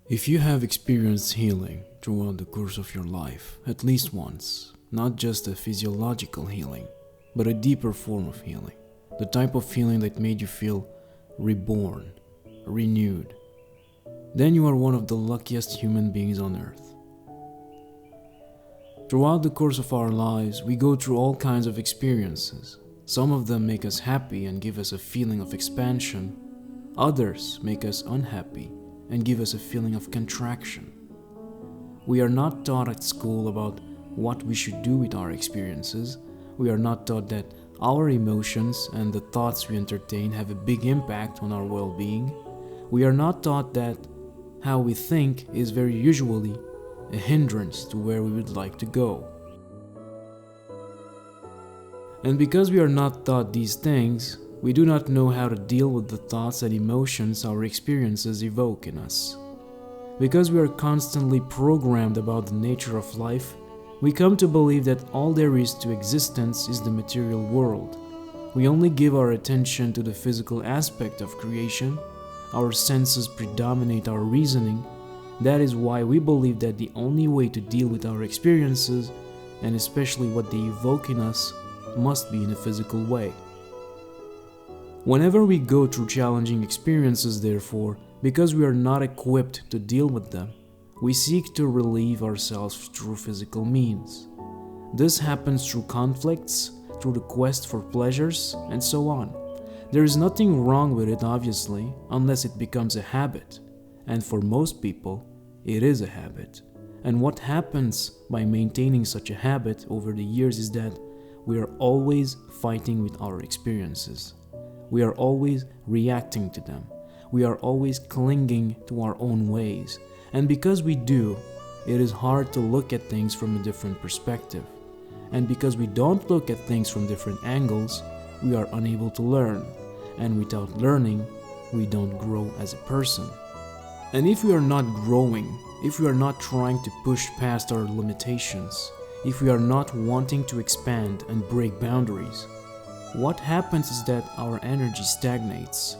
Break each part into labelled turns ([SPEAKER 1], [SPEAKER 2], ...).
[SPEAKER 1] If you have experienced healing throughout the course of your life, at least once, not just a physiological healing, but a deeper form of healing, the type of healing that made you feel reborn, renewed, then you are one of the luckiest human beings on earth. Throughout the course of our lives, we go through all kinds of experiences. Some of them make us happy and give us a feeling of expansion. Others make us unhappy and give us a feeling of contraction. We are not taught at school about what we should do with our experiences. We are not taught that our emotions and the thoughts we entertain have a big impact on our well-being. We are not taught that how we think is very usually a hindrance to where we would like to go. And because we are not taught these things, we do not know how to deal with the thoughts and emotions our experiences evoke in us. Because we are constantly programmed about the nature of life, we come to believe that all there is to existence is the material world. We only give our attention to the physical aspect of creation. Our senses predominate our reasoning. That is why we believe that the only way to deal with our experiences, and especially what they evoke in us, must be in a physical way. Whenever we go through challenging experiences, therefore, because we are not equipped to deal with them, we seek to relieve ourselves through physical means. This happens through conflicts, through the quest for pleasures, and so on. There is nothing wrong with it, obviously, unless it becomes a habit. And for most people, it is a habit. And what happens by maintaining such a habit over the years is that we are always fighting with our experiences. We are always reacting to them. We are always clinging to our own ways. And because we do, it is hard to look at things from a different perspective. And because we don't look at things from different angles, we are unable to learn. And without learning, we don't grow as a person. And if we are not growing, if we are not trying to push past our limitations, if we are not wanting to expand and break boundaries, what happens is that our energy stagnates.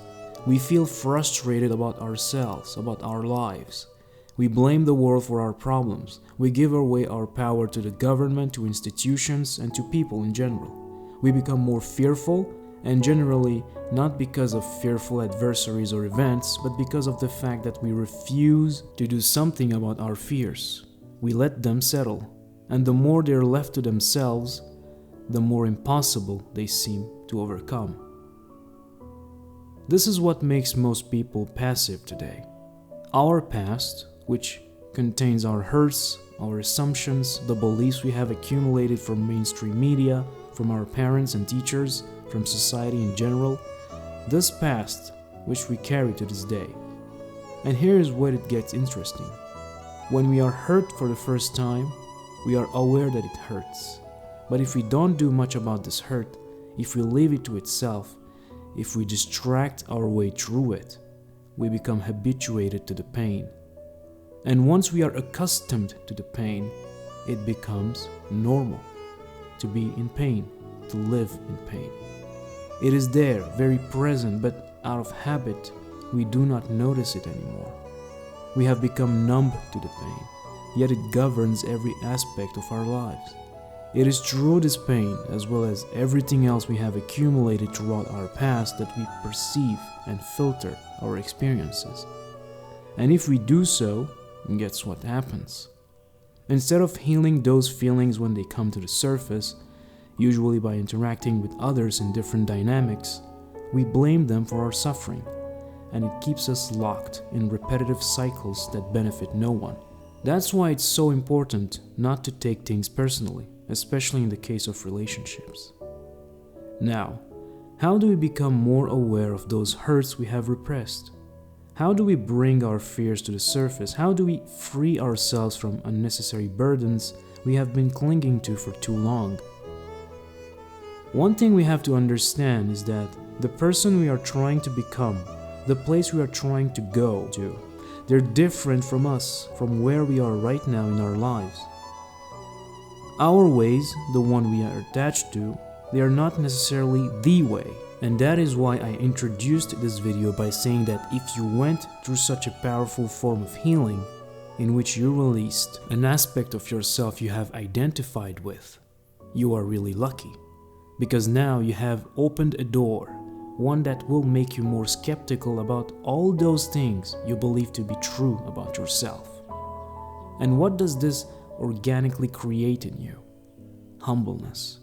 [SPEAKER 1] We feel frustrated about ourselves, about our lives. We blame the world for our problems. We give away our power to the government, to institutions, and to people in general. We become more fearful, and generally not because of fearful adversaries or events, but because of the fact that we refuse to do something about our fears. We let them settle, and the more they are left to themselves, the more impossible they seem to overcome. This is what makes most people passive today. Our past, which contains our hurts, our assumptions, the beliefs we have accumulated from mainstream media, from our parents and teachers, from society in general, this past which we carry to this day. And here is where it gets interesting. When we are hurt for the first time, we are aware that it hurts. But if we don't do much about this hurt, if we leave it to itself, if we distract our way through it, we become habituated to the pain. And once we are accustomed to the pain, it becomes normal to be in pain, to live in pain. It is there, very present, but out of habit, we do not notice it anymore. We have become numb to the pain, yet it governs every aspect of our lives. It is through this pain, as well as everything else we have accumulated throughout our past, that we perceive and filter our experiences. And if we do so, guess what happens? Instead of healing those feelings when they come to the surface, usually by interacting with others in different dynamics, we blame them for our suffering, and it keeps us locked in repetitive cycles that benefit no one. That's why it's so important not to take things personally, especially in the case of relationships. Now, how do we become more aware of those hurts we have repressed? How do we bring our fears to the surface? How do we free ourselves from unnecessary burdens we have been clinging to for too long? One thing we have to understand is that the person we are trying to become, the place we are trying to go to, they're different from us, from where we are right now in our lives. Our ways, the one we are attached to, they are not necessarily the way, And that is why I introduced this video by saying that if you went through such a powerful form of healing, in which you released an aspect of yourself you have identified with, you are really lucky. Because now you have opened a door, one that will make you more skeptical about all those things you believe to be true about yourself. And what does this organically create in you? Humbleness.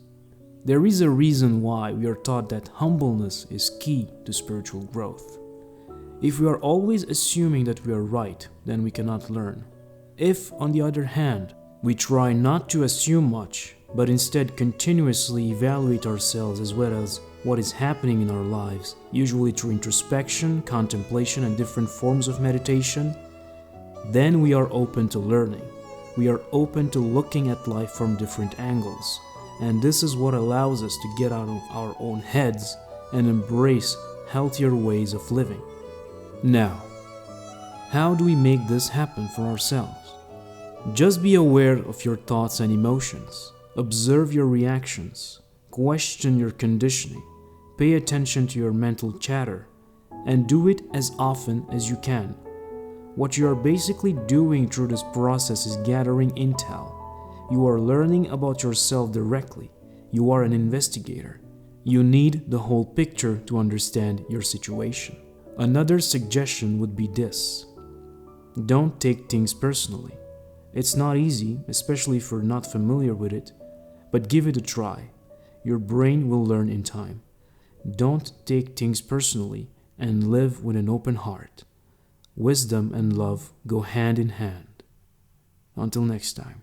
[SPEAKER 1] There is a reason why we are taught that humbleness is key to spiritual growth. If we are always assuming that we are right, then we cannot learn. If, on the other hand, we try not to assume much, but instead continuously evaluate ourselves as well as what is happening in our lives, usually through introspection, contemplation, and different forms of meditation, then we are open to learning. We are open to looking at life from different angles. And this is what allows us to get out of our own heads and embrace healthier ways of living. Now, how do we make this happen for ourselves? Just be aware of your thoughts and emotions. Observe your reactions. Question your conditioning. Pay attention to your mental chatter. And do it as often as you can. What you are basically doing through this process is gathering intel. You are learning about yourself directly. You are an investigator. You need the whole picture to understand your situation. Another suggestion would be this. Don't take things personally. It's not easy, especially if you're not familiar with it, but give it a try. Your brain will learn in time. Don't take things personally and live with an open heart. Wisdom and love go hand in hand. Until next time.